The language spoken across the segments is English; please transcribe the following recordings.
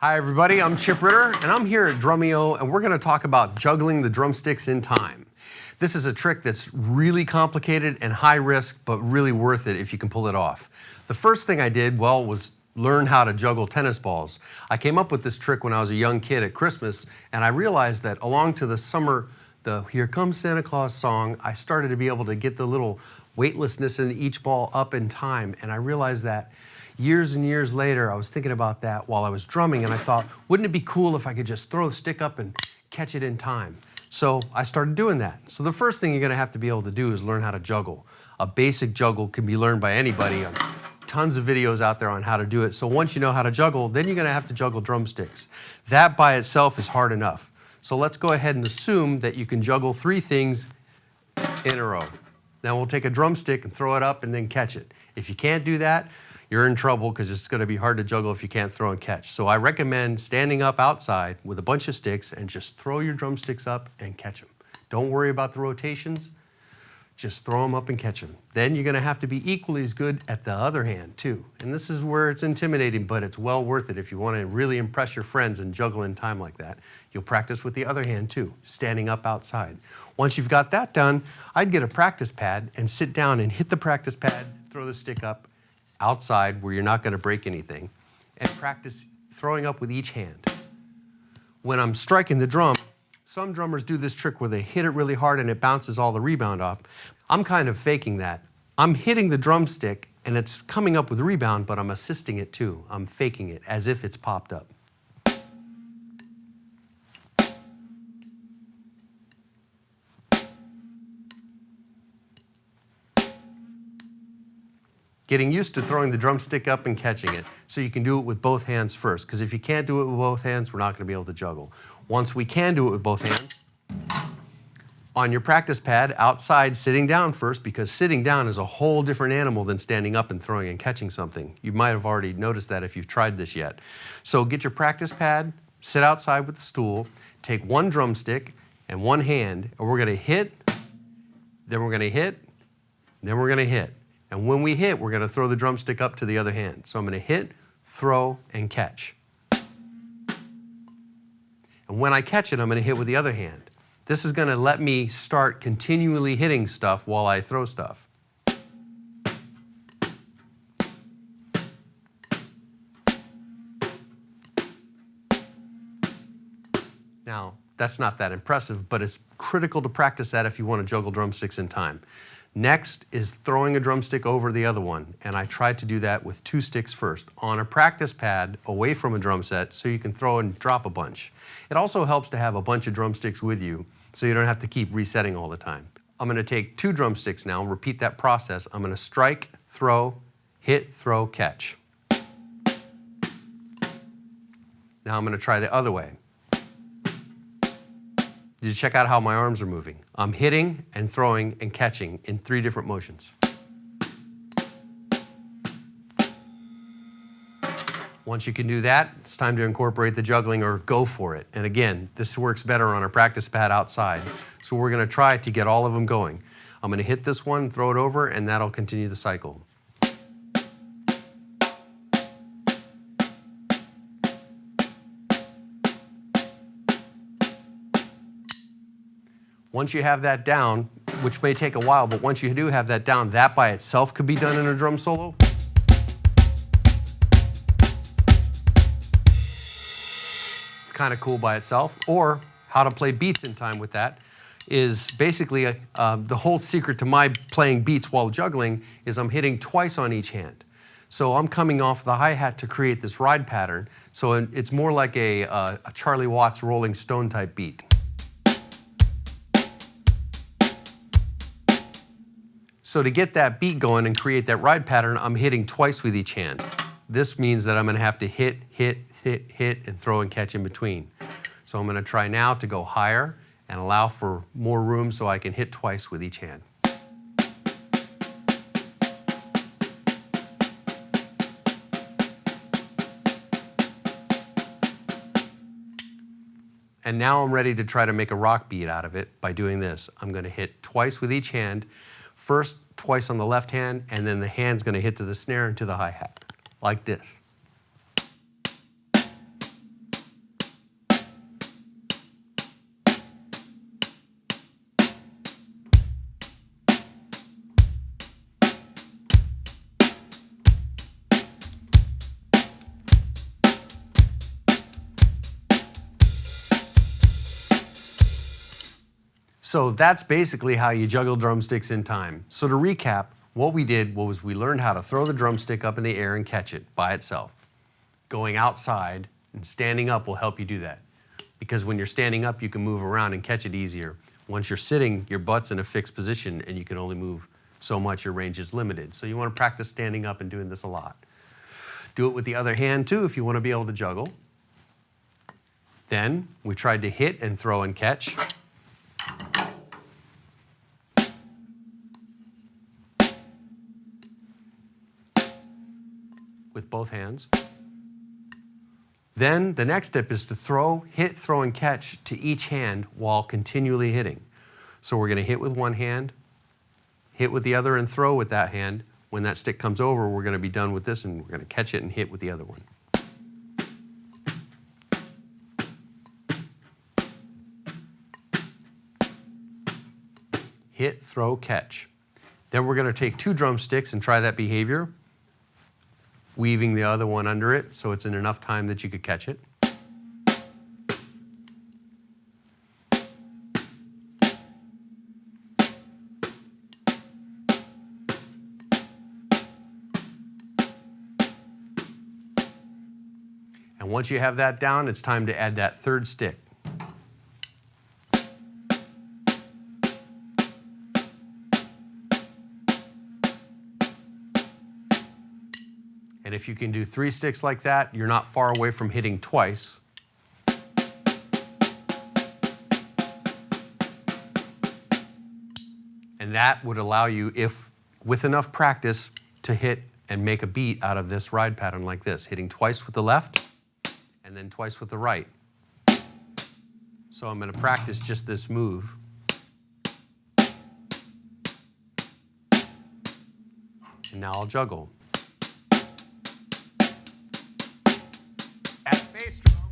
Hi everybody, I'm Chip Ritter and I'm here at Drumeo and we're going to talk about juggling the drumsticks in time. This is a trick that's really complicated and high risk, but really worth it if you can pull it off. The first thing I did, was learn how to juggle tennis balls. I came up with this trick when I was a young kid at Christmas, and I realized that along to the summer, the Here Comes Santa Claus song, I started to be able to get the little weightlessness in each ball up in time, and I realized that years and years later, I was thinking about that while I was drumming, and I thought, wouldn't it be cool if I could just throw the stick up and catch it in time? So I started doing that. So the first thing you're gonna have to be able to do is learn how to juggle. A basic juggle can be learned by anybody. Tons of videos out there on how to do it. So once you know how to juggle, then you're gonna have to juggle drumsticks. That by itself is hard enough. So let's go ahead and assume that you can juggle 3 things in a row. Now we'll take a drumstick and throw it up and then catch it. If you can't do that, you're in trouble because it's going to be hard to juggle if you can't throw and catch. So I recommend standing up outside with a bunch of sticks and just throw your drumsticks up and catch them. Don't worry about the rotations, just throw them up and catch them. Then you're going to have to be equally as good at the other hand too. And this is where it's intimidating, but it's well worth it if you want to really impress your friends and juggle in time like that. You'll practice with the other hand too, standing up outside. Once you've got that done, I'd get a practice pad and sit down and hit the practice pad, throw the stick up outside where you're not going to break anything, and practice throwing up with each hand. When I'm striking the drum, some drummers do this trick where they hit it really hard and it bounces all the rebound off. I'm kind of faking that. I'm hitting the drumstick and it's coming up with rebound, but I'm assisting it too. I'm faking it as if it's popped up. Getting used to throwing the drumstick up and catching it so you can do it with both hands first, because if you can't do it with both hands, we're not going to be able to juggle. Once we can do it with both hands, on your practice pad, outside, sitting down first, because sitting down is a whole different animal than standing up and throwing and catching something. You might have already noticed that if you've tried this yet. So get your practice pad, sit outside with the stool, take one drumstick and one hand, and we're going to hit, then we're going to hit, then we're going to hit. And when we hit, we're going to throw the drumstick up to the other hand. So I'm going to hit, throw, and catch. And when I catch it, I'm going to hit with the other hand. This is going to let me start continually hitting stuff while I throw stuff. Now, that's not that impressive, but it's critical to practice that if you want to juggle drumsticks in time. Next is throwing a drumstick over the other one, and I tried to do that with 2 sticks first, on a practice pad away from a drum set so you can throw and drop a bunch. It also helps to have a bunch of drumsticks with you so you don't have to keep resetting all the time. I'm going to take 2 drumsticks now and repeat that process. I'm going to strike, throw, hit, throw, catch. Now I'm going to try the other way. Did you check out how my arms are moving? I'm hitting and throwing and catching in 3 different motions. Once you can do that, it's time to incorporate the juggling or go for it. And again, this works better on a practice pad outside. So we're going to try to get all of them going. I'm going to hit this one, throw it over, and that'll continue the cycle. Once you have that down, which may take a while, but once you do have that down, that by itself could be done in a drum solo. It's kind of cool by itself. Or how to play beats in time with that is basically the whole secret to my playing beats while juggling is I'm hitting twice on each hand. So I'm coming off the hi-hat to create this ride pattern. So it's more like a Charlie Watts Rolling Stone type beat. So to get that beat going and create that ride pattern, I'm hitting twice with each hand. This means that I'm going to have to hit, hit, hit, hit, and throw and catch in between. So I'm going to try now to go higher and allow for more room so I can hit twice with each hand. And now I'm ready to try to make a rock beat out of it by doing this. I'm going to hit twice with each hand. First, twice on the left hand, and then the hand's going to hit to the snare and to the hi-hat, like this. So that's basically how you juggle drumsticks in time. So to recap, what we did was we learned how to throw the drumstick up in the air and catch it by itself. Going outside and standing up will help you do that. Because when you're standing up, you can move around and catch it easier. Once you're sitting, your butt's in a fixed position and you can only move so much, your range is limited. So you want to practice standing up and doing this a lot. Do it with the other hand too if you want to be able to juggle. Then we tried to hit and throw and catch. With both hands. Then the next step is to throw, hit, throw, and catch to each hand while continually hitting. So we're going to hit with one hand, hit with the other, and throw with that hand. When that stick comes over, we're going to be done with this, and we're going to catch it and hit with the other one. Hit, throw, catch. Then we're going to take two drumsticks and try that behavior, weaving the other one under it so it's in enough time that you could catch it. And once you have that down, it's time to add that third stick. And if you can do 3 sticks like that, you're not far away from hitting twice. And that would allow you, if with enough practice, to hit and make a beat out of this ride pattern like this, hitting twice with the left and then twice with the right. So I'm going to practice just this move. And now I'll juggle. At bass drum.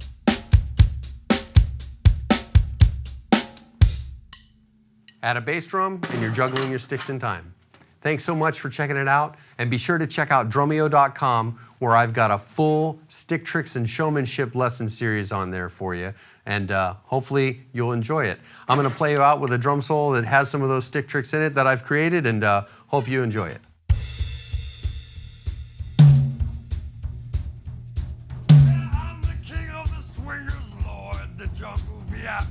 Add a bass drum, and you're juggling your sticks in time. Thanks so much for checking it out, and be sure to check out Drumeo.com, where I've got a full stick tricks and showmanship lesson series on there for you, and hopefully you'll enjoy it. I'm going to play you out with a drum solo that has some of those stick tricks in it that I've created, and hope you enjoy it. I'm the king of the swingers, Lord, the jungle VIP.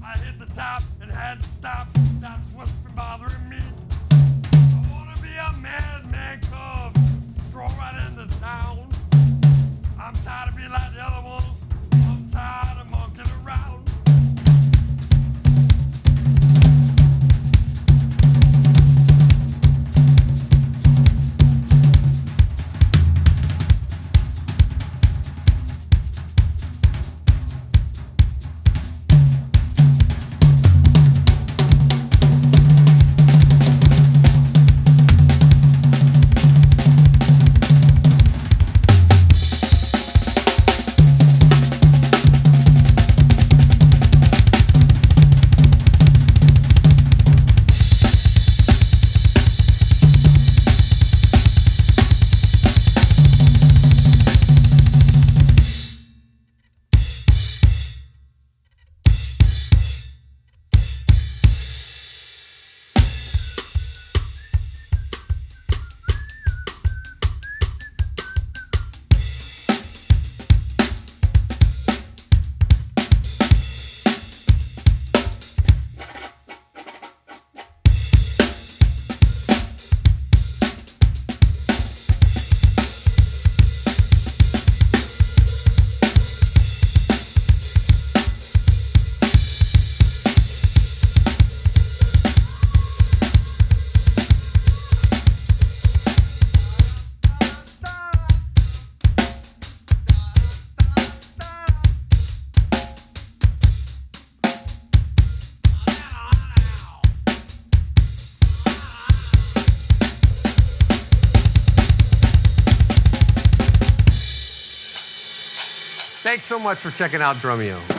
I hit the top and had to stop. That's what's been bothering me. I wanna be a madman cub, stroll right into town. I'm tired of being like the other ones. I'm tired of monkeying around. Thanks so much for checking out Drumeo.